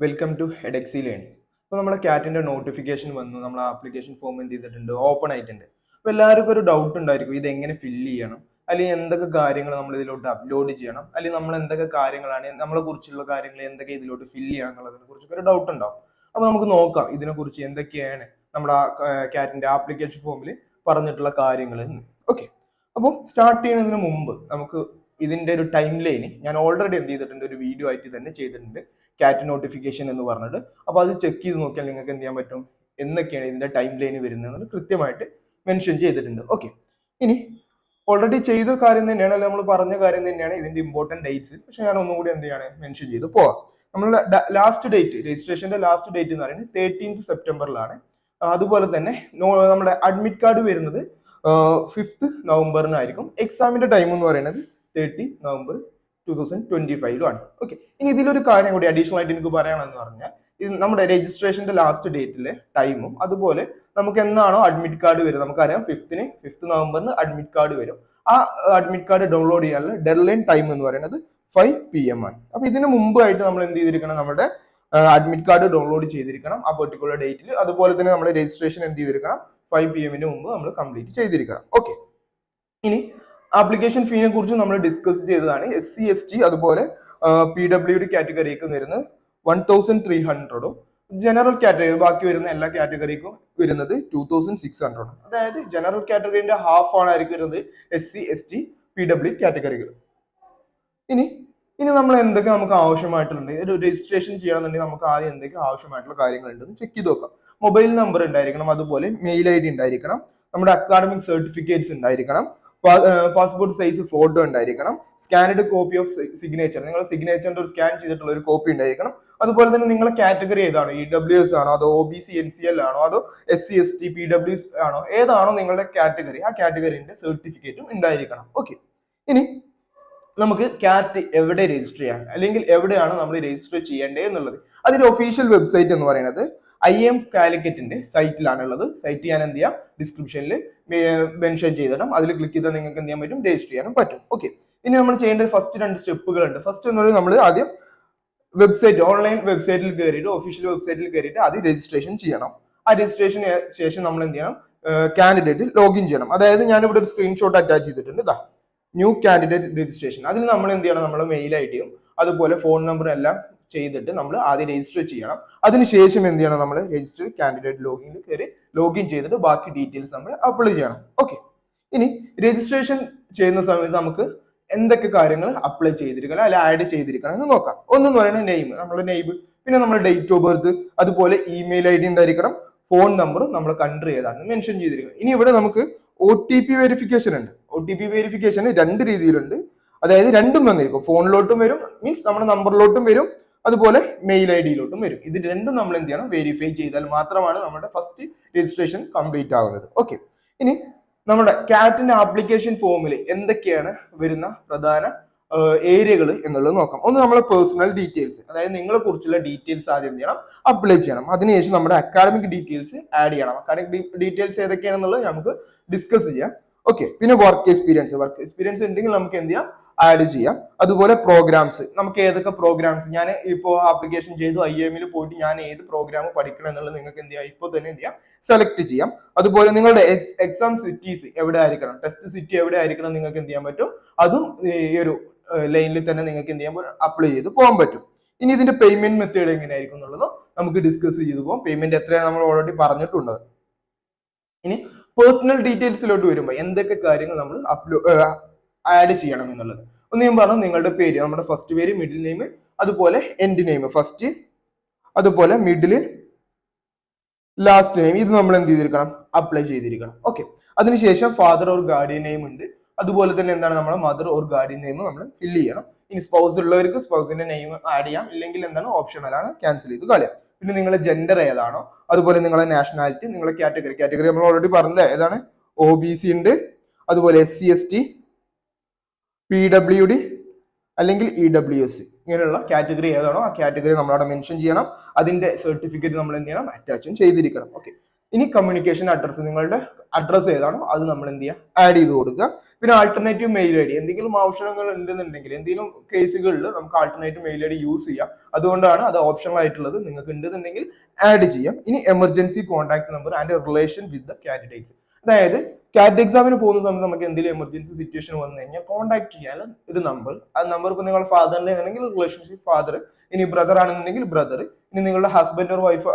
Welcome to എഡെക്സി learning. അപ്പോൾ നമ്മുടെ ക്യാറ്റിന്റെ notification വന്നു, നമ്മൾ ആപ്ലിക്കേഷൻ ഫോം എന്ത് ചെയ്തിട്ടുണ്ട്, ഓപ്പൺ ആയിട്ടുണ്ട്. അപ്പോൾ എല്ലാവർക്കും ഒരു ഡൗട്ട് ഉണ്ടായിരിക്കും, ഇത് എങ്ങനെ ഫില്ല് ചെയ്യണം, അല്ലെങ്കിൽ എന്തൊക്കെ കാര്യങ്ങൾ നമ്മൾ ഇതിലോട്ട് അപ്ലോഡ് ചെയ്യണം, അല്ലെങ്കിൽ നമ്മൾ എന്തൊക്കെ കാര്യങ്ങളാണ് നമ്മളെ കുറിച്ചുള്ള കാര്യങ്ങൾ എന്തൊക്കെ ഇതിലോട്ട് ഫില്ല് ചെയ്യണം എന്നുള്ളതിനെ കുറിച്ചൊക്കെ ഒരു ഡൗട്ട് ഉണ്ടാവും. അപ്പോൾ നമുക്ക് നോക്കാം ഇതിനെക്കുറിച്ച് എന്തൊക്കെയാണ് നമ്മുടെ ക്യാറ്റിന്റെ ആപ്ലിക്കേഷൻ ഫോമിൽ പറഞ്ഞിട്ടുള്ള കാര്യങ്ങൾ എന്ന്. ഓക്കെ, അപ്പോൾ സ്റ്റാർട്ട് ചെയ്യുന്നതിന് മുമ്പ് നമുക്ക് ഇതിന്റെ ഒരു ടൈം ലൈന് ഞാൻ ഓൾറെഡി എന്ത് ചെയ്തിട്ടുണ്ട്, ഒരു വീഡിയോ ആയിട്ട് തന്നെ ചെയ്തിട്ടുണ്ട്, ക്യാറ്റ് നോട്ടിഫിക്കേഷൻ എന്ന് പറഞ്ഞിട്ട്. അപ്പോൾ അത് ചെക്ക് ചെയ്ത് നോക്കിയാൽ നിങ്ങൾക്ക് എന്ത് ചെയ്യാൻ പറ്റും, എന്നൊക്കെയാണ് ഇതിന്റെ ടൈം ലൈന് വരുന്നത് കൃത്യമായിട്ട് മെൻഷൻ ചെയ്തിട്ടുണ്ട്. ഓക്കെ, ഇനി ഓൾറെഡി ചെയ്ത കാര്യം തന്നെയാണ്, അല്ലെങ്കിൽ നമ്മൾ പറഞ്ഞ കാര്യം തന്നെയാണ് ഇതിന്റെ ഇമ്പോർട്ടന്റ് ഡേറ്റ്സ്. പക്ഷെ ഞാൻ ഒന്നുകൂടി എന്ത് ചെയ്യാണ്, മെൻഷൻ ചെയ്ത് പോവാം. നമ്മളുടെ ലാസ്റ്റ് ഡേറ്റ്, രജിസ്ട്രേഷന്റെ ലാസ്റ്റ് ഡേറ്റ് എന്ന് പറയുന്നത് 13th സെപ്റ്റംബറിലാണ്. അതുപോലെ തന്നെ നമ്മുടെ അഡ്മിറ്റ് കാർഡ് വരുന്നത് 5th നവംബറിനായിരിക്കും. എക്സാമിന്റെ ടൈം എന്ന് പറയുന്നത് 30 നവംബർ 2025 ഓക്കെ, ഇനി ഇതിലൊരു കാര്യം കൂടി അഡീഷണൽ ആയിട്ട് എനിക്ക് പറയണമെന്ന് പറഞ്ഞാൽ, ഇത് നമ്മുടെ രജിസ്ട്രേഷന്റെ ലാസ്റ്റ് ഡേറ്റിലെ ടൈമും അതുപോലെ നമുക്ക് എന്നാണോ അഡ്മിറ്റ് കാർഡ് വരും, നമുക്കറിയാം 5th നവംബറിന് അഡ്മിറ്റ് കാർഡ് വരും. ആ അഡ്മിറ്റ് കാർഡ് ഡൗൺലോഡ് ചെയ്യാനുള്ള ഡെഡ്ലൈൻ ടൈം എന്ന് പറയുന്നത് 5 PM ആണ്. അപ്പൊ ഇതിന് മുമ്പായിട്ട് നമ്മൾ എന്ത് ചെയ്തിരിക്കണം, നമ്മുടെ അഡ്മിറ്റ് കാർഡ് ഡൗൺലോഡ് ചെയ്തിരിക്കണം ആ പെർട്ടിക്കുലർ ഡേറ്റിൽ. അതുപോലെ തന്നെ നമ്മുടെ രജിസ്ട്രേഷൻ എന്ത് ചെയ്തിരിക്കണം, 5 PM മുമ്പ് നമ്മൾ കംപ്ലീറ്റ് ചെയ്തിരിക്കണം. ഓക്കെ, ഇനി ആപ്ലിക്കേഷൻ ഫീനെ കുറിച്ച് നമ്മൾ ഡിസ്കസ് ചെയ്തതാണ്. SC ST അതുപോലെ PWD കാറ്റഗറിക്ക് വരുന്നത് 1300, ജനറൽ കാറ്റഗറി ബാക്കി വരുന്ന എല്ലാ കാറ്റഗറിക്കും വരുന്നത് 2600. അതായത് ജനറൽ കാറ്റഗറിന്റെ ഹാഫ് ആണ് ആയിരിക്കും വരുന്നത് SC ST PW കാറ്റഗറികൾ. ഇനി നമ്മൾ എന്തൊക്കെ നമുക്ക് ആവശ്യമായിട്ടുണ്ട്, ഒരു രജിസ്ട്രേഷൻ ചെയ്യണമെന്നുണ്ടെങ്കിൽ നമുക്ക് ആദ്യം എന്തൊക്കെ ആവശ്യമായിട്ടുള്ള കാര്യങ്ങൾ ഉണ്ടെന്ന് ചെക്ക് ചെയ്ത് നോക്കാം. മൊബൈൽ നമ്പർ ഉണ്ടായിരിക്കണം, അതുപോലെ മെയിൽ ID ഉണ്ടായിരിക്കണം, നമ്മുടെ അക്കാഡമിക് സർട്ടിഫിക്കറ്റ്സ് ഉണ്ടായിരിക്കണം, പാസ്പോർട്ട് സൈസ് ഫോട്ടോ ഉണ്ടായിരിക്കണം, സ്കാനഡ് കോപ്പി ഓഫ് സിഗ്നേച്ചർ, നിങ്ങൾ സിഗ്നേച്ചറിന്റെ ഒരു സ്കാൻ ചെയ്തിട്ടുള്ള ഒരു കോപ്പി ഉണ്ടായിരിക്കണം. അതുപോലെ തന്നെ നിങ്ങളെ കാറ്റഗറി ഏതാണോ, EWS ആണോ, അതോ OBC NCL ആണോ, അതോ SC ST PWS ആണോ, ഏതാണോ നിങ്ങളുടെ കാറ്റഗറി, ആ കാറ്റഗറിന്റെ സർട്ടിഫിക്കറ്റും ഉണ്ടായിരിക്കണം. ഓക്കെ, ഇനി നമുക്ക് ക്യാറ്റ് എവിടെ രജിസ്റ്റർ ചെയ്യാം, അല്ലെങ്കിൽ എവിടെയാണ് നമ്മൾ രജിസ്റ്റർ ചെയ്യേണ്ടത് എന്നുള്ളത്. അതിന്റെ ഒഫീഷ്യൽ വെബ്സൈറ്റ് എന്ന് പറയുന്നത് IIM കാലിക്കറ്റിന്റെ സൈറ്റിലാണുള്ളത്. സൈറ്റ് ഞാൻ എന്ത് ചെയ്യാം, ഡിസ്ക്രിപ്ഷനിൽ മെൻഷൻ ചെയ്തിടാം. അതിൽ ക്ലിക്ക് ചെയ്താൽ നിങ്ങൾക്ക് എന്ത് ചെയ്യാൻ പറ്റും, രജിസ്റ്റർ ചെയ്യാനും പറ്റും. ഓക്കെ, ഇനി നമ്മൾ ചെയ്യേണ്ട ഫസ്റ്റ് 2 സ്റ്റെപ്പുകൾ ഉണ്ട്. ഫസ്റ്റ് എന്ന് പറയുന്നത് നമ്മൾ ആദ്യം വെബ്സൈറ്റ്, ഓൺലൈൻ വെബ്സൈറ്റിൽ കയറിയിട്ട്, ഒഫീഷ്യൽ വെബ്സൈറ്റിൽ കയറിയിട്ട് ആദ്യം രജിസ്ട്രേഷൻ ചെയ്യണം. ആ രജിസ്ട്രേഷന് ശേഷം നമ്മൾ എന്ത് ചെയ്യണം, കാൻഡിഡേറ്റ് ലോഗിൻ ചെയ്യണം. അതായത് ഞാനിവിടെ ഒരു സ്ക്രീൻഷോട്ട് അറ്റാച്ച് ചെയ്തിട്ടുണ്ട്, ഇതാ ന്യൂ കാൻഡിഡേറ്റ് രജിസ്ട്രേഷൻ. അതിൽ നമ്മൾ എന്ത് ചെയ്യണം, നമ്മുടെ മെയിൽ IDയും അതുപോലെ ഫോൺ നമ്പറും എല്ലാം ചെയ്തിട്ട് നമ്മൾ ആദ്യം രജിസ്റ്റർ ചെയ്യണം. അതിനുശേഷം എന്ത് ചെയ്യണം, നമ്മൾ രജിസ്റ്റർ കാൻഡിഡേറ്റ് ലോഗിനിൽ കയറി ലോഗിൻ ചെയ്തിട്ട് ബാക്കി ഡീറ്റെയിൽസ് നമ്മൾ അപ്ലൈ ചെയ്യണം. ഓക്കെ, ഇനി രജിസ്ട്രേഷൻ ചെയ്യുന്ന സമയത്ത് നമുക്ക് എന്തൊക്കെ കാര്യങ്ങൾ അപ്ലൈ ചെയ്തിരിക്കണം അല്ലെ ആഡ് ചെയ്തിരിക്കണം എന്ന് നോക്കാം. ഒന്നെന്ന് പറയുന്നത് നെയിം, നമ്മുടെ നെയിം, പിന്നെ നമ്മുടെ ഡേറ്റ് ഓഫ് ബർത്ത്, അതുപോലെ ഇമെയിൽ ID ഉണ്ടായിരിക്കണം, ഫോൺ നമ്പർ, നമ്മുടെ കൺട്രി ഏതാണ് മെൻഷൻ ചെയ്തിരിക്കണം. ഇനി ഇവിടെ നമുക്ക് OTP വെരിഫിക്കേഷൻ ഉണ്ട്. OTP വെരിഫിക്കേഷൻ 2 രീതിയിലുണ്ട്. അതായത് രണ്ടും വന്നിരിക്കും, ഫോണിലോട്ടും വരും, മീൻസ് നമ്മുടെ നമ്പറിലോട്ടും വരും, അതുപോലെ മെയിൽ IDയിലോട്ടും വരും. ഇത് രണ്ടും നമ്മൾ എന്ത് ചെയ്യണം, വെരിഫൈ ചെയ്താൽ മാത്രമാണ് നമ്മുടെ ഫസ്റ്റ് രജിസ്ട്രേഷൻ കംപ്ലീറ്റ് ആവുന്നത്. ഓക്കെ, ഇനി നമ്മുടെ ക്യാറ്റിന്റെ ആപ്ലിക്കേഷൻ ഫോമിൽ എന്തൊക്കെയാണ് വരുന്ന പ്രധാന ഏരിയകൾ എന്നുള്ളത് നോക്കാം. ഒന്ന് നമ്മുടെ പേഴ്സണൽ ഡീറ്റെയിൽസ്, അതായത് നിങ്ങളെ കുറിച്ചുള്ള ഡീറ്റെയിൽസ് ആദ്യം എന്ത് ചെയ്യണം, അപ്ലൈ ചെയ്യണം. അതിനുശേഷം നമ്മുടെ അക്കാഡമിക് ഡീറ്റെയിൽസ് ആഡ് ചെയ്യണം. അക്കാഡമിക് ഡീറ്റെയിൽസ് ഏതൊക്കെയാണെന്നുള്ളത് നമുക്ക് ഡിസ്കസ് ചെയ്യാം. ഓക്കെ, പിന്നെ വർക്ക് എക്സ്പീരിയൻസ് ഉണ്ടെങ്കിൽ നമുക്ക് എന്ത് ചെയ്യാം, ആഡ് ചെയ്യാം. അതുപോലെ പ്രോഗ്രാംസ്, നമുക്ക് ഏതൊക്കെ പ്രോഗ്രാംസ്, ഞാൻ ഇപ്പോൾ ആപ്ലിക്കേഷൻ ചെയ്തു IIMൽ പോയിട്ട് ഞാൻ ഏത് പ്രോഗ്രാം പഠിക്കണം എന്നുള്ളത് നിങ്ങൾക്ക് എന്ത് ചെയ്യാം, ഇപ്പോൾ തന്നെ എന്ത് ചെയ്യാം, സെലക്ട് ചെയ്യാം. അതുപോലെ നിങ്ങളുടെ എക്സാം സിറ്റീസ് എവിടെ ആയിരിക്കണം, ടെസ്റ്റ് സിറ്റി എവിടെ ആയിരിക്കണം നിങ്ങൾക്ക് എന്ത് ചെയ്യാൻ പറ്റും, അതും ഈ ഒരു ലൈനിൽ തന്നെ നിങ്ങൾക്ക് എന്ത് ചെയ്യാൻ അപ്ലൈ ചെയ്ത് പോകാൻ പറ്റും. ഇനി ഇതിന്റെ പേയ്മെന്റ് മെത്തേഡ് എങ്ങനെയായിരിക്കും എന്നുള്ളത് നമുക്ക് ഡിസ്കസ് ചെയ്ത് പോകാം. പേയ്മെന്റ് എത്രയാണ് നമ്മൾ ഓൾറെഡി പറഞ്ഞിട്ടുണ്ട്. ഇനി പേഴ്സണൽ ഡീറ്റെയിൽസിലോട്ട് വരുമ്പോൾ എന്തൊക്കെ കാര്യങ്ങൾ നമ്മൾ ആഡ് ചെയ്യണം എന്നുള്ളത്. ഒന്ന് ഞാൻ പറഞ്ഞു, നിങ്ങളുടെ പേര്, നമ്മുടെ ഫസ്റ്റ് പേര്, മിഡിൽ നെയിം, അതുപോലെ എൻഡ് നെയിം, ഫസ്റ്റ് അതുപോലെ മിഡിൽ, ലാസ്റ്റ് നെയിം, ഇത് നമ്മൾ എന്ത് ചെയ്തിരിക്കണം, അപ്ലൈ ചെയ്തിരിക്കണം. ഓക്കെ, അതിനുശേഷം ഫാദർ ഓർ ഗാർഡിയൻ നെയിം ഉണ്ട്. അതുപോലെ തന്നെ എന്താണ്, നമ്മുടെ മദർ ഓർ ഗാർഡിയൻ നെയിം നമ്മൾ ഫില്ല് ചെയ്യണം. ഇനി സ്പൗസ് ഉള്ളവർക്ക് സ്പൗസിന്റെ നെയിം ആഡ് ചെയ്യാം, ഇല്ലെങ്കിൽ എന്താണ് ഓപ്ഷണൽ ആണ്, ക്യാൻസൽ ചെയ്ത് കളയാം. പിന്നെ നിങ്ങളുടെ ജെൻഡർ ഏതാണോ, അതുപോലെ നിങ്ങളുടെ നാഷണാലിറ്റി, നിങ്ങളുടെ കാറ്റഗറി നമ്മൾ ഓൾറെഡി പറഞ്ഞില്ലേ, ഏതാണ്, OBC ഉണ്ട്, അതുപോലെ SC ST PWD അല്ലെങ്കിൽ EWS, ഇങ്ങനെയുള്ള കാറ്റഗറി ഏതാണോ ആ കാറ്റഗറി നമ്മളവിടെ മെൻഷൻ ചെയ്യണം. അതിന്റെ സർട്ടിഫിക്കറ്റ് നമ്മൾ എന്ത് ചെയ്യണം, അറ്റാച്ചും ചെയ്തിരിക്കണം. ഓക്കെ, ഇനി കമ്മ്യൂണിക്കേഷൻ അഡ്രസ്സ്, നിങ്ങളുടെ അഡ്രസ്സ് ഏതാണോ അത് നമ്മൾ എന്ത് ചെയ്യുക, ആഡ് ചെയ്ത് കൊടുക്കുക. പിന്നെ ആൾട്ടർനേറ്റീവ് മെയിൽ ഐ ഡി, എന്തെങ്കിലും ആവശ്യങ്ങൾ ഉണ്ടെന്നുണ്ടെങ്കിൽ എന്തെങ്കിലും കേസുകളിൽ നമുക്ക് alternative mail I D use ചെയ്യാം. അതുകൊണ്ടാണ് അത് ഓപ്ഷണൽ ആയിട്ടുള്ളത്. നിങ്ങൾക്ക് ഉണ്ടെന്നുണ്ടെങ്കിൽ ആഡ് ചെയ്യാം. ഇനി emergency contact number and relation with the candidates. അതായത് കാറ്റ് എക്സാമിന് പോകുന്ന സമയത്ത് നമുക്ക് എന്തെങ്കിലും എമർജൻസി സിറ്റുവേഷൻ വന്നു കഴിഞ്ഞാൽ കോൺടാക്ട് ചെയ്യാൻ ഒരു നമ്പർ, ആ നമ്പർ ഇപ്പോൾ നിങ്ങളുടെ ഫാദറിന്റെ ആണെങ്കിൽ റിലേഷൻഷിപ്പ് ഫാദർ, ഇനി ബ്രദർ ആണെന്നുണ്ടെങ്കിൽ ബ്രദർ, ഇനി നിങ്ങളുടെ ഹസ്ബൻഡ് ഓർ വൈഫ്,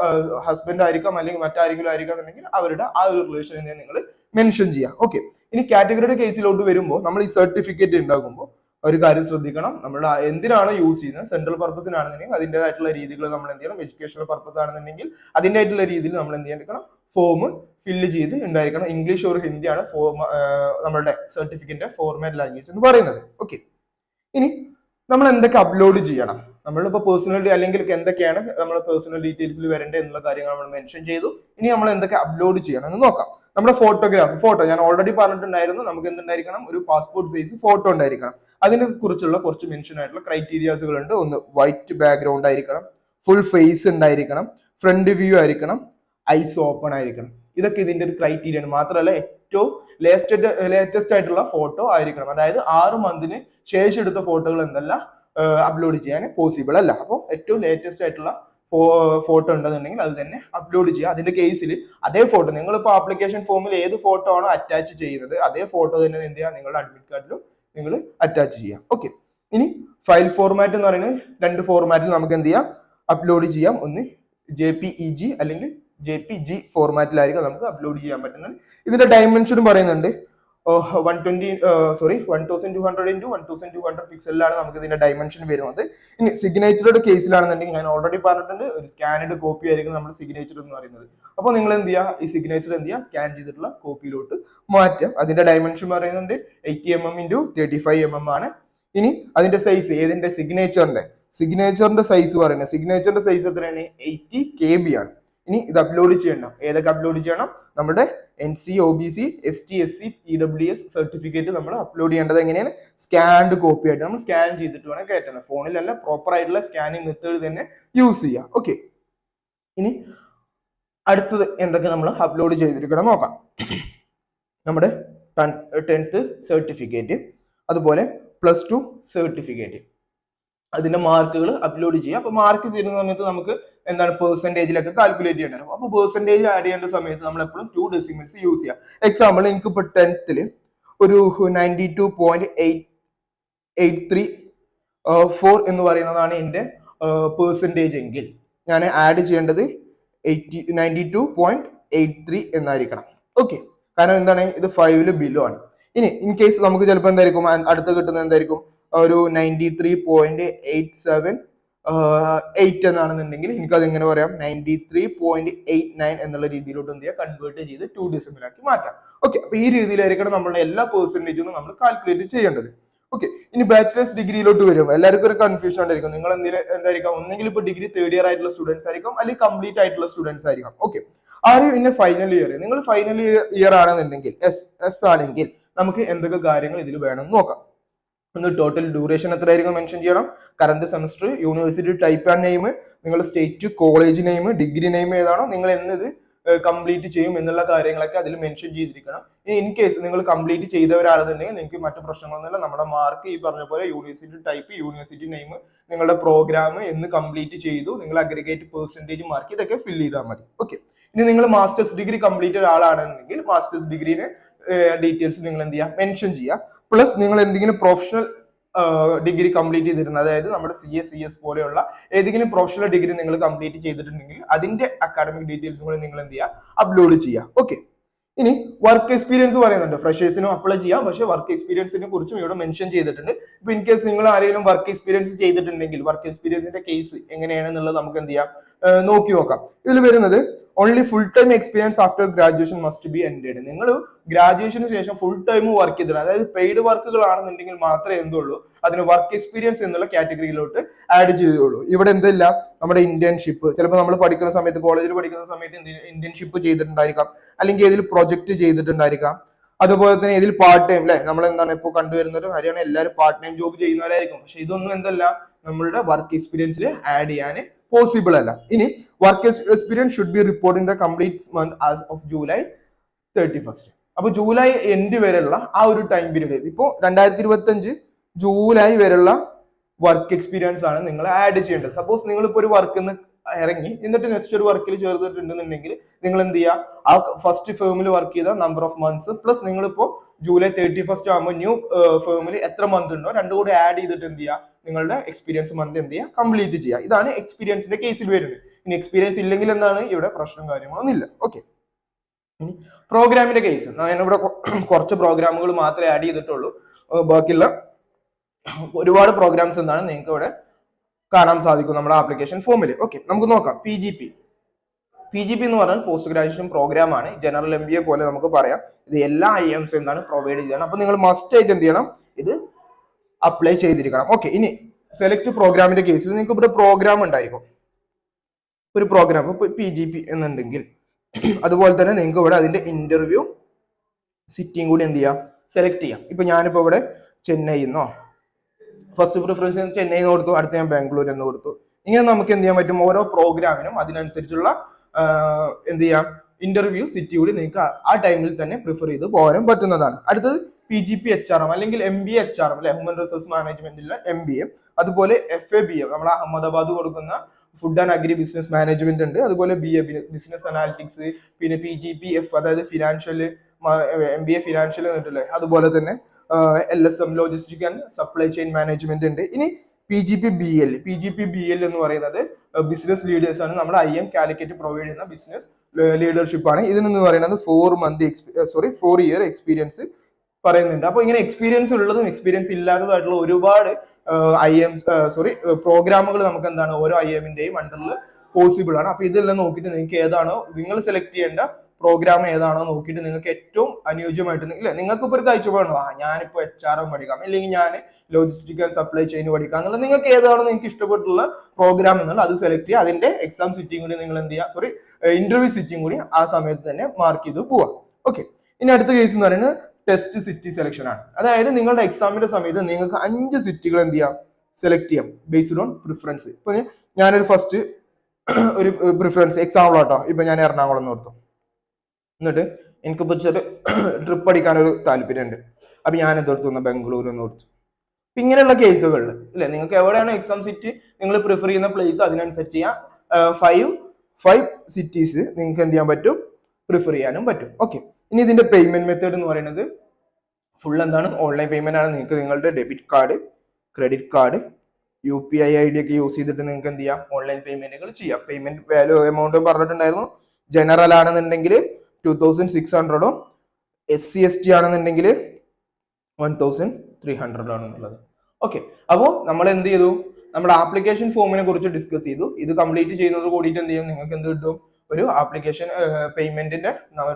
ഹസ്ബൻഡ് ആയിരിക്കാം അല്ലെങ്കിൽ മറ്റാരെങ്കിലും ആയിരിക്കാം എന്നുണ്ടെങ്കിൽ അവരുടെ ആ ഒരു റിലേഷൻ നിങ്ങൾ മെൻഷൻ ചെയ്യാം. ഓക്കെ. ഇനി കാറ്റഗറിയുടെ കേസിലോട്ട് വരുമ്പോൾ നമ്മൾ ഈ സർട്ടിഫിക്കറ്റ് ഉണ്ടാകുമ്പോൾ ഒരു കാര്യം ശ്രദ്ധിക്കണം, നമ്മൾ എന്തിനാണ് യൂസ് ചെയ്യുന്നത്, സെൻട്രൽ പർപ്പസിനാണെന്നുണ്ടെങ്കിൽ അതിൻ്റെതായിട്ടുള്ള രീതികൾ നമ്മൾ എന്ത് ചെയ്യണം, എഡ്യൂക്കേഷണൽ പർപ്പസ് ആണെന്നുണ്ടെങ്കിൽ അതിൻ്റെതായിട്ടുള്ള രീതിയിൽ നമ്മൾ എന്ത് ചെയ്യണം, ഫോം ഫില്ല് ചെയ്ത് ഉണ്ടായിരിക്കണം. ഇംഗ്ലീഷ് ഒരു ഹിന്ദിയാണ് ഫോം, നമ്മളുടെ സർട്ടിഫിക്കറ്റിന്റെ ഫോർമാറ്റ് ലാംഗ്വേജ് എന്ന് പറയുന്നത്. ഓക്കെ. ഇനി നമ്മൾ എന്തൊക്കെ അപ്ലോഡ് ചെയ്യണം, നമ്മളിപ്പോൾ പേഴ്സണൽ അല്ലെങ്കിൽ എന്തൊക്കെയാണ് നമ്മൾ പേഴ്സണൽ ഡീറ്റെയിൽസിൽ വരേണ്ടത് എന്നുള്ള കാര്യങ്ങൾ നമ്മൾ മെൻഷൻ ചെയ്തു. ഇനി നമ്മൾ എന്തൊക്കെ അപ്ലോഡ് ചെയ്യണം എന്ന് നോക്കാം. നമ്മുടെ ഫോട്ടോ ഞാൻ ഓൾറെഡി പറഞ്ഞിട്ടുണ്ടായിരുന്നു, നമുക്ക് എന്തുണ്ടായിരിക്കണം, ഒരു പാസ്പോർട്ട് സൈസ് ഫോട്ടോ ഉണ്ടായിരിക്കണം. അതിനെ കുറിച്ചുള്ള കുറച്ച് മെൻഷൻ ആയിട്ടുള്ള ക്രൈറ്റീരിയാസുകൾ ഉണ്ട്. ഒന്ന്, വൈറ്റ് ബാക്ക്ഗ്രൗണ്ട് ആയിരിക്കണം, ഫുൾ ഫേസ് ഉണ്ടായിരിക്കണം, ഫ്രണ്ട് വ്യൂ ആയിരിക്കണം, ഐസ് ഓപ്പൺ ആയിരിക്കണം. ഇതൊക്കെ ഇതിന്റെ ഒരു ക്രൈറ്റീരിയ ആണ്. മാത്രമല്ല ഏറ്റവും ലേറ്റസ്റ്റ് ആയിട്ടുള്ള ഫോട്ടോ ആയിരിക്കണം. അതായത് 6 മന്തിന് ശേഷം എടുത്ത ഫോട്ടോകൾ എന്നല്ല അപ്ലോഡ് ചെയ്യാൻ പോസിബിൾ അല്ല. അപ്പോൾ ഏറ്റവും ലേറ്റസ്റ്റ് ആയിട്ടുള്ള ഫോട്ടോ ഉണ്ടെന്നുണ്ടെങ്കിൽ അത് തന്നെ അപ്ലോഡ് ചെയ്യുക. അതിന്റെ കേസിൽ അതേ ഫോട്ടോ, നിങ്ങളിപ്പോൾ ആപ്ലിക്കേഷൻ ഫോമിൽ ഏത് ഫോട്ടോ ആണോ അറ്റാച്ച് ചെയ്യുന്നത് അതേ ഫോട്ടോ തന്നെ എന്ത് ചെയ്യുക, നിങ്ങളുടെ അഡ്മിറ്റ് കാർഡിലും നിങ്ങൾ അറ്റാച്ച് ചെയ്യാം. ഓക്കെ. ഇനി ഫയൽ ഫോർമാറ്റ് എന്ന് പറയുന്നത് 2 ഫോർമാറ്റിൽ നമുക്ക് എന്ത് ചെയ്യാം, അപ്ലോഡ് ചെയ്യാം. ഒന്ന് JPEG അല്ലെങ്കിൽ JPG ഫോർമാറ്റിലായിരിക്കും നമുക്ക് അപ്ലോഡ് ചെയ്യാൻ പറ്റുന്നത്. ഇതിന്റെ ഡയമെൻഷനും പറയുന്നുണ്ട്. 1200 into 1200 പിക്സലിലാണ് നമുക്ക് ഇതിന്റെ ഡയമെൻഷൻ വരുന്നത്. ഇനി സിഗ്നേച്ചറുടെ കേസിലാണെന്നുണ്ടെങ്കിൽ ഞാൻ ഓൾറെഡി പറഞ്ഞിട്ടുണ്ട്, ഒരു സ്കാനഡ് കോപ്പി ആയിരിക്കും നമ്മൾ സിഗ്നേച്ചർ എന്ന് പറയുന്നത്. അപ്പോൾ നിങ്ങൾ എന്ത് ചെയ്യുക, ഈ സിഗ്നേച്ചർ എന്ത് ചെയ്യുക, സ്കാൻ ചെയ്തിട്ടുള്ള കോപ്പിയിലോട്ട് മാറ്റാം. അതിന്റെ ഡയമെൻഷൻ പറയുന്നുണ്ട് 80mm into 35mm ആണ്. ഇനി അതിന്റെ സൈസ്, ഏതിന്റെ, സിഗ്നേച്ചറിന്റെ സൈസ് പറയുന്നത്, സിഗ്നേച്ചറിന്റെ സൈസ് എത്രയാണ്, 80 KB ആണ്. ഇനി ഇത് അപ്ലോഡ് ചെയ്യണം. ഏതൊക്കെ അപ്ലോഡ് ചെയ്യണം, നമ്മുടെ NC, OBC, ST, SC, EWS certificate നമ്മൾ അപ്ലോഡ് ചെയ്യേണ്ടത് എങ്ങനെയാണ്, സ്കാൻഡ് കോപ്പി ആയിട്ട് നമ്മൾ സ്കാൻ ചെയ്തിട്ട് വേണം കയറ്റണം. ഫോണിലല്ല, പ്രോപ്പർ ആയിട്ടുള്ള സ്കാനിങ് മെത്തേഡ് തന്നെ യൂസ് ചെയ്യാം. ഓക്കെ. ഇനി അടുത്തത് എന്തൊക്കെ നമ്മൾ അപ്ലോഡ് ചെയ്തിരിക്കണം നോക്കാം. നമ്മുടെ 10th സർട്ടിഫിക്കറ്റ്, അതുപോലെ +2 സർട്ടിഫിക്കറ്റ്, അതിന്റെ മാർക്കുകൾ അപ്ലോഡ് ചെയ്യുക. അപ്പൊ മാർക്ക് ചെയ്യുന്ന സമയത്ത് നമുക്ക് എന്താണ് പെർസെന്റേജിലൊക്കെ കാൽക്കുലേറ്റ് ചെയ്യണം. അപ്പൊ പെർസെന്റേജ് ആഡ് ചെയ്യേണ്ട സമയത്ത് നമ്മൾ എപ്പോഴും 2 ഡെസിമൽസ് യൂസ് ചെയ്യാം. എക്സാമ്പിൾ, എനിക്ക് ഇപ്പൊ 10th ഒരു 92.834 എന്ന് പറയുന്നതാണ് എന്റെ പെർസെന്റേജ് എങ്കിൽ ഞാൻ ആഡ് ചെയ്യേണ്ടത് 92.83 എന്നായിരിക്കണം. ഓക്കെ. കാരണം എന്താണ്, ഇത് 5 ബിലോ ആണ്. ഇനി ഇൻ കേസ് നമുക്ക് ചിലപ്പോൾ എന്തായിരിക്കും അടുത്ത് കിട്ടുന്നത്, എന്തായിരിക്കും, ഒരു 93.878 എന്നാണെന്നുണ്ടെങ്കിൽ എനിക്കത് എങ്ങനെ പറയാം, 93.89 എന്നുള്ള രീതിയിലോട്ട് എന്ത് ചെയ്യുക, കൺവേർട്ട് ചെയ്ത് 2 ഡെസിമൽ ആക്കി മാറ്റാം. ഓക്കെ. അപ്പൊ ഈ രീതിയിലായിരിക്കണം നമ്മുടെ എല്ലാ പെർസെന്റേജും നമ്മൾ കാൽക്കുലേറ്റ് ചെയ്യേണ്ടത്. ഓക്കെ. ഇനി ബാച്ചിലേഴ്സ് ഡിഗ്രിയിലോട്ട് വരും. എല്ലാവർക്കും ഒരു കൺഫ്യൂഷൻ ഉണ്ടായിരിക്കും. നിങ്ങൾ എന്തായിരിക്കും, ഒന്നെങ്കിൽ ഇപ്പൊ ഡിഗ്രി 3rd ഇയർ ആയിട്ടുള്ള സ്റ്റുഡൻസ് ആയിരിക്കും, അല്ലെങ്കിൽ കംപ്ലീറ്റ് ആയിട്ടുള്ള സ്റ്റുഡൻസ് ആയിരിക്കും. ഓക്കെ. ആരും പിന്നെ ഫൈനൽ ഇയർ, നിങ്ങൾ ഫൈനൽ ഇയർ ആണെന്നുണ്ടെങ്കിൽ എസ് ആണെങ്കിൽ നമുക്ക് എന്തൊക്കെ കാര്യങ്ങൾ ഇതിൽ വേണമെന്ന് നോക്കാം. ഒന്ന്, ടോട്ടൽ ഡ്യൂറേഷൻ എത്രയായിരിക്കും മെൻഷൻ ചെയ്യണം, current semester, university type and name, നിങ്ങളുടെ state, college name, degree name ഏതാണോ, നിങ്ങൾ എന്നത് കംപ്ലീറ്റ് ചെയ്യും എന്നുള്ള കാര്യങ്ങളൊക്കെ അതിൽ മെൻഷൻ ചെയ്തിരിക്കണം. ഇനി ഇൻ കേസ് നിങ്ങൾ കംപ്ലീറ്റ് ചെയ്തവരാണെന്നുണ്ടെങ്കിൽ നിങ്ങൾക്ക് മറ്റു പ്രശ്നങ്ങളൊന്നുമില്ല. നമ്മുടെ മാർക്ക് ഈ പറഞ്ഞ പോലെ യൂണിവേഴ്സിറ്റി ടൈപ്പ്, യൂണിവേഴ്സിറ്റി നെയിം, നിങ്ങളുടെ പ്രോഗ്രാം എന്ന് കംപ്ലീറ്റ് ചെയ്തു, നിങ്ങൾ അഗ്രിഗേറ്റ് പെർസെന്റേജ് മാർക്ക്, ഇതൊക്കെ ഫില്ല് ചെയ്താൽ മതി. ഓക്കെ. ഇനി നിങ്ങൾ മാസ്റ്റേഴ്സ് ഡിഗ്രി കംപ്ലീറ്റ് ഒരാളാണെന്നുണ്ടെങ്കിൽ മാസ്റ്റേഴ്സ് ഡിഗ്രീനെ ഡീറ്റെയിൽസ് നിങ്ങൾ എന്ത് ചെയ്യുക, മെൻഷൻ ചെയ്യുക. പ്ലസ് നിങ്ങൾ എന്തെങ്കിലും പ്രൊഫഷണൽ ഡിഗ്രി കംപ്ലീറ്റ് ചെയ്തിട്ടുണ്ട്, അതായത് നമ്മുടെ CS പോലെയുള്ള ഏതെങ്കിലും പ്രൊഫഷണൽ ഡിഗ്രി നിങ്ങൾ കംപ്ലീറ്റ് ചെയ്തിട്ടുണ്ടെങ്കിൽ അതിന്റെ അക്കാഡമിക് ഡീറ്റെയിൽസ് കൂടെ നിങ്ങൾ എന്ത് ചെയ്യുക, അപ്ലോഡ് ചെയ്യുക. ഓക്കെ. ഇനി വർക്ക് എക്സ്പീരിയൻസ് പറയുന്നുണ്ട്, ഫ്രഷേഴ്സിനും അപ്ലൈ ചെയ്യാം, പക്ഷേ വർക്ക് എക്സ്പീരിയൻസിനെ കുറിച്ചും ഇവിടെ മെൻഷൻ ചെയ്തിട്ടുണ്ട്. ഇപ്പൊ ഇൻ കേസ് നിങ്ങൾ ആരെങ്കിലും വർക്ക് എക്സ്പീരിയൻസ് ചെയ്തിട്ടുണ്ടെങ്കിൽ വർക്ക് എക്സ്പീരിയൻസിന്റെ കേസ് എങ്ങനെയാണെന്നുള്ളത് നമുക്ക് എന്ത് ചെയ്യാം, നോക്കി നോക്കാം. ഇതിൽ വരുന്നത് only full time experience after graduation must be ended. നിങ്ങൾ ഗ്രാജുവേഷന് ശേഷം ഫുൾ ടൈം വർക്ക് ചെയ്തിട്ട്, അതായത് പെയ്ഡ് വർക്കുകളാണെന്നുണ്ടെങ്കിൽ മാത്രമേ എന്തുള്ളൂ അതിന് വർക്ക് എക്സ്പീരിയൻസ് എന്നുള്ള കാറ്റഗറിയിലോട്ട് ആഡ് ചെയ്തുള്ളൂ. ഇവിടെ എന്തില്ല, നമ്മുടെ ഇന്റേൺഷിപ്പ്, ചിലപ്പോൾ നമ്മൾ പഠിക്കുന്ന സമയത്ത്, കോളേജിൽ പഠിക്കുന്ന സമയത്ത് ഇന്റേൺഷിപ്പ് ചെയ്തിട്ടുണ്ടായിരിക്കാം, അല്ലെങ്കിൽ ഏതിൽ പ്രൊജക്ട് ചെയ്തിട്ടുണ്ടായിരിക്കാം. അതുപോലെ തന്നെ ഇതിൽ പാർട്ട് ടൈം, അല്ലെ, നമ്മൾ എന്താണ് ഇപ്പോൾ കണ്ടുവരുന്ന ഒരു കാര്യമാണ്, എല്ലാവരും പാർട്ട് ടൈം ജോബ് ചെയ്യുന്നവരായിരിക്കും. പക്ഷെ ഇതൊന്നും എന്തല്ല, നമ്മളുടെ വർക്ക് എക്സ്പീരിയൻസിൽ ആഡ് ചെയ്യാൻ പോസിബിൾ അല്ല. ഇനി work experience should be report in the complete month as of July 31st. അപ്പൊ ജൂലൈ എൻഡ് വരെയുള്ള ആ ഒരു ടൈം പീരീഡ്, ഇപ്പോൾ 2025 ജൂലൈ വരെയുള്ള വർക്ക് എക്സ്പീരിയൻസ് ആണ് നിങ്ങൾ ആഡ് ചെയ്യേണ്ടത്. സപ്പോസ് നിങ്ങളിപ്പോൾ ഒരു വർക്കിൽ നിന്ന് ഇറങ്ങി എന്നിട്ട് നെക്സ്റ്റ് ഒരു വർക്കിൽ ചേർന്നിട്ടുണ്ടെന്നുണ്ടെങ്കിൽ നിങ്ങൾ എന്ത് ചെയ്യുക, ആ ഫസ്റ്റ് ഫേമിൽ വർക്ക് ചെയ്ത നമ്പർ ഓഫ് മന്ത്സ് പ്ലസ് നിങ്ങളിപ്പോൾ ജൂലൈ 31st ആകുമ്പോൾ ന്യൂ ഫേമിൽ എത്ര മന്ത് ഉണ്ടോ രണ്ടും കൂടി ആഡ് ചെയ്തിട്ട് എന്ത് ചെയ്യുക, നിങ്ങളുടെ എക്സ്പീരിയൻസ് മന്ത് എന്ത് ചെയ്യുക, കംപ്ലീറ്റ് ചെയ്യുക. ഇതാണ് എക്സ്പീരിയൻസിന്റെ കേസിൽ വരുന്നത്. ഇനി എക്സ്പീരിയൻസ് ഇല്ലെങ്കിൽ എന്താണ് ഇവിടെ പ്രശ്നം കാര്യങ്ങളൊന്നും ഇല്ല. ഓക്കെ, ഇനി പ്രോഗ്രാമിന്റെ കേസ് ഞാനിവിടെ കുറച്ച് പ്രോഗ്രാമുകൾ മാത്രമേ ആഡ് ചെയ്തിട്ടുള്ളൂ. ബാക്കിയുള്ള ഒരുപാട് പ്രോഗ്രാംസ് എന്താണ് നിങ്ങൾക്ക് ഇവിടെ കാണാൻ സാധിക്കും നമ്മുടെ ആപ്ലിക്കേഷൻ ഫോമിൽ. ഓക്കെ, നമുക്ക് നോക്കാം. പി ജി പി എന്ന് പറഞ്ഞാൽ പോസ്റ്റ് ഗ്രാജുവേഷൻ പ്രോഗ്രാം ആണ്. ജനറൽ MBA പോലെ നമുക്ക് പറയാം. ഇത് എല്ലാ IIMs എന്താണ് പ്രൊവൈഡ് ചെയ്യണം. അപ്പൊ നിങ്ങൾ മസ്റ്റ് ആയിട്ട് എന്ത് ചെയ്യണം, ഇത് അപ്ലൈ ചെയ്തിരിക്കണം. ഓക്കെ, ഇനി സെലക്ട് പ്രോഗ്രാമിന്റെ കേസിൽ നിങ്ങൾക്ക് ഇവിടെ പ്രോഗ്രാം ഉണ്ടായിരിക്കും. ഒരു പ്രോഗ്രാം ഇപ്പൊ PGP എന്നുണ്ടെങ്കിൽ അതുപോലെ തന്നെ നിങ്ങൾക്ക് ഇവിടെ അതിന്റെ ഇന്റർവ്യൂ സിറ്റിയും കൂടി എന്ത് ചെയ്യാം, സെലക്ട് ചെയ്യാം. ഇപ്പൊ ഞാനിപ്പോ ഇവിടെ ചെന്നൈന്നോ ഫസ്റ്റ് പ്രിഫറൻസ് ചെന്നൈ എന്ന് കൊടുത്തു, അടുത്ത ഞാൻ ബാംഗ്ലൂർ എന്ന് കൊടുത്തു. ഇങ്ങനെ നമുക്ക് എന്ത് ചെയ്യാൻ പറ്റും, ഓരോ പ്രോഗ്രാമിനും അതിനനുസരിച്ചുള്ള എന്ത് ചെയ്യാം, ഇന്റർവ്യൂ സിറ്റി കൂടി നിങ്ങൾക്ക് ആ ടൈമിൽ തന്നെ പ്രിഫർ ചെയ്ത് പോകാനും പറ്റുന്നതാണ്. അടുത്തത് PGP HRM അല്ലെങ്കിൽ MBA HRM അല്ലെ, ഹ്യൂമൻ റിസോഴ്സ് മാനേജ്മെന്റിലെ MBA. അതുപോലെ FABM നമ്മൾ അഹമ്മദാബാദ് കൊടുക്കുന്ന food and agri business management ഉണ്ട്. അതുപോലെ BA ബിസിനസ് അനാലിറ്റിക്സ്, പിന്നെ PGPF അതായത് ഫിനാൻഷ്യൽ MBA ഫിനാൻഷ്യൽ എന്നിട്ടല്ലേ, അതുപോലെ തന്നെ LSM logistic and supply chain management ഉണ്ട്. ഇനി PGP BL എന്ന് പറയുന്നത് ബിസിനസ് ലീഡേഴ്സ് ആണ്. നമ്മുടെ IIM കാലിക്കറ്റ് പ്രൊവൈഡ് ചെയ്യുന്ന ബിസിനസ് ലീഡർഷിപ്പ് ആണ്. ഇതിനെന്ന് പറയുന്നത് 4 ഇയർ എക്സ്പീരിയൻസ് പറയുന്നുണ്ട്. അപ്പൊ ഇങ്ങനെ എക്സ്പീരിയൻസ് ഉള്ളതും എക്സ്പീരിയൻസ് ഇല്ലാത്തതായിട്ടുള്ള ഒരുപാട് പ്രോഗ്രാമുകൾ നമുക്ക് എന്താണ് ഓരോ IIMന്റെയും അണ്ടറിൽ പോസിബിൾ ആണ്. അപ്പൊ ഇതെല്ലാം നോക്കിയിട്ട് നിങ്ങൾക്ക് ഏതാണോ നിങ്ങൾ സെലക്ട് ചെയ്യേണ്ട പ്രോഗ്രാം ഏതാണോ നോക്കിയിട്ട് നിങ്ങൾക്ക് ഏറ്റവും അനുയോജ്യമായിട്ട് ഇല്ല, നിങ്ങൾക്ക് ഇപ്പോൾ ഒരു കാഴ്ചപ്പാടുണ്ടോ, ഞാനിപ്പോൾ HRM പഠിക്കാം അല്ലെങ്കിൽ ഞാൻ ലോജിസ്റ്റിക് ആൻഡ് സപ്ലൈ ചെയിൻ പഠിക്കാം എന്നുള്ള നിങ്ങൾക്ക് ഏതാണോ നിങ്ങൾക്ക് ഇഷ്ടപ്പെട്ടുള്ള പ്രോഗ്രാം എന്നുള്ള അത് സെലക്ട് ചെയ്യുക. അതിന്റെ എക്സാം സിറ്റിംഗ് കൂടി നിങ്ങൾ എന്ത് ചെയ്യുക, ഇന്റർവ്യൂ സിറ്റിംഗ് കൂടി ആ സമയത്ത് തന്നെ മാർക്ക് ചെയ്ത് പോവാം. ഓക്കെ, ഇനി അടുത്ത കേസ് എന്ന് പറയുന്നത് ടെസ്റ്റ് സിറ്റി സെലക്ഷൻ ആണ്. അതായത് നിങ്ങളുടെ എക്സാമിന്റെ സമയത്ത് നിങ്ങൾക്ക് 5 സിറ്റികൾ എന്ത് ചെയ്യാം, സെലക്ട് ചെയ്യാം ബേസ്ഡ് ഓൺ പ്രിഫറൻസ്. ഇപ്പൊ ഞാനൊരു ഫസ്റ്റ് ഒരു പ്രിഫറൻസ് എക്സാമ്പിൾ ആട്ടോ, ഇപ്പൊ ഞാൻ എറണാകുളം എന്ന് കൊടുത്തു. എന്നിട്ട് എനിക്കിപ്പോൾ ചെറിയ ട്രിപ്പ് അടിക്കാനൊരു താല്പര്യമുണ്ട്. അപ്പൊ ഞാൻ എന്തെടുത്തു, ബാംഗ്ലൂർ എന്ന് കൊടുത്തു. അപ്പൊ ഇങ്ങനെയുള്ള കേസുകളിൽ ഇല്ലേ, നിങ്ങൾക്ക് എവിടെയാണ് എക്സാം സിറ്റി നിങ്ങൾ പ്രിഫർ ചെയ്യുന്ന പ്ലേസ് അതിനനുസരിച്ച് ചെയ്യാം. 5 സിറ്റീസ് നിങ്ങൾക്ക് എന്ത് ചെയ്യാൻ പറ്റും, പ്രിഫർ ചെയ്യാനും പറ്റും. ഓക്കെ, ഇനി ഇതിന്റെ പേയ്മെന്റ് മെത്തേഡ് എന്ന് പറയുന്നത് ഫുൾ എന്താണ്, ഓൺലൈൻ പേയ്മെന്റ് ആണ്. നിങ്ങൾക്ക് നിങ്ങളുടെ debit card, credit card, UPI ID ഒക്കെ യൂസ് ചെയ്തിട്ട് നിങ്ങൾക്ക് എന്ത് ചെയ്യാം, ഓൺലൈൻ പേയ്മെന്റുകൾ ചെയ്യാം. പേയ്മെന്റ് വാല്യൂ എമൗണ്ട് പറഞ്ഞിട്ടുണ്ടായിരുന്നു. ജനറൽ ആണെന്നുണ്ടെങ്കിൽ 2600 SC/ST ആണെന്നുണ്ടെങ്കിൽ 1300 ആണെന്നുള്ളത്. ഓക്കെ, അപ്പോൾ നമ്മൾ എന്ത് ചെയ്തു, നമ്മുടെ ആപ്ലിക്കേഷൻ ഫോമിനെ കുറിച്ച് ഡിസ്കസ് ചെയ്തു. ഇത് കംപ്ലീറ്റ് ചെയ്യുന്നത് കൂടിയിട്ട് എന്ത് ചെയ്യും, നിങ്ങൾക്ക് എന്ത് കിട്ടും, ഒരു ആപ്ലിക്കേഷൻ പേയ്മെന്റിന്റെ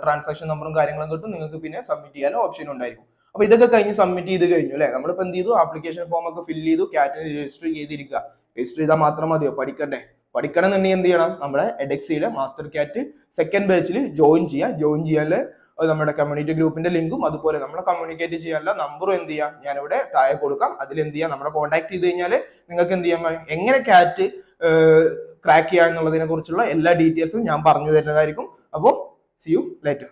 ട്രാൻസാക്ഷൻ നമ്പറും കാര്യങ്ങളും കിട്ടും. നിങ്ങൾക്ക് പിന്നെ സബ്മിറ്റ് ചെയ്യാൻ ഓപ്ഷൻ ഉണ്ടായിരിക്കും. അപ്പൊ ഇതൊക്കെ കഴിഞ്ഞ് സബ്മിറ്റ് ചെയ്ത് കഴിഞ്ഞു അല്ലെ, നമ്മളിപ്പോ എന്ത് ചെയ്തു, ആപ്ലിക്കേഷൻ ഫോം ഒക്കെ ഫില്ല് ചെയ്തു, കാറ്റിന് രജിസ്റ്റർ ചെയ്തിരിക്കുക. രജിസ്റ്റർ ചെയ്താൽ മാത്രം മതിയോ, പഠിക്കണം എന്നുണ്ടെങ്കിൽ എന്ത് ചെയ്യണം, നമ്മുടെ എഡെക്സിയുടെ മാസ്റ്റർ കാറ്റ് സെക്കൻഡ് ബാച്ചിൽ ജോയിൻ ചെയ്യാൻ നമ്മുടെ കമ്മ്യൂണിറ്റി ഗ്രൂപ്പിന്റെ ലിങ്കും അതുപോലെ നമ്മളെ കമ്മ്യൂണിക്കേറ്റ് ചെയ്യാനുള്ള നമ്പറും എന്ത് ചെയ്യാം, ഞാനിവിടെ താഴെ കൊടുക്കാം. അതിൽ എന്ത് ചെയ്യാം, നമ്മളെ കോൺടാക്ട് ചെയ്ത് കഴിഞ്ഞാൽ നിങ്ങൾക്ക് എന്ത് ചെയ്യാൻ, എങ്ങനെ കാറ്റ് ക്രാക്ക് ചെയ്യുക എന്നുള്ളതിനെ കുറിച്ചുള്ള എല്ലാ ഡീറ്റെയിൽസും ഞാൻ പറഞ്ഞു തരുന്നതായിരിക്കും. അപ്പോൾ see you later.